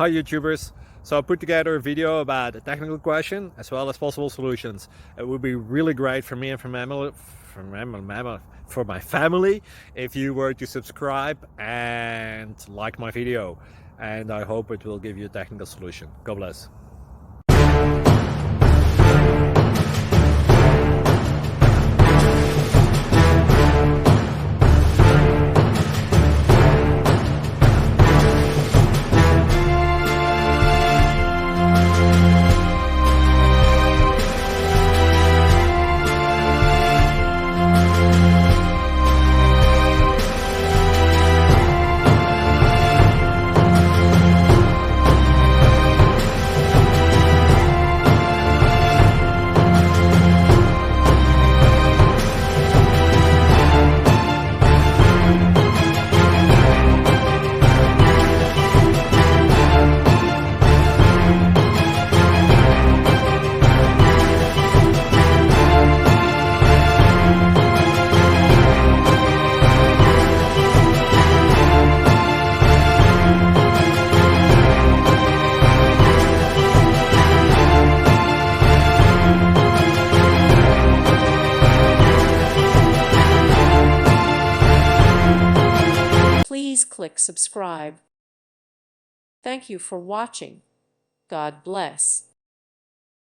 Hi YouTubers! So I put together a video about a technical question as well as possible solutions. It would be really great for me and for my family if you were to subscribe and like my video, and I hope it will give you a technical solution. God bless. Please click subscribe. Thank you for watching. God bless.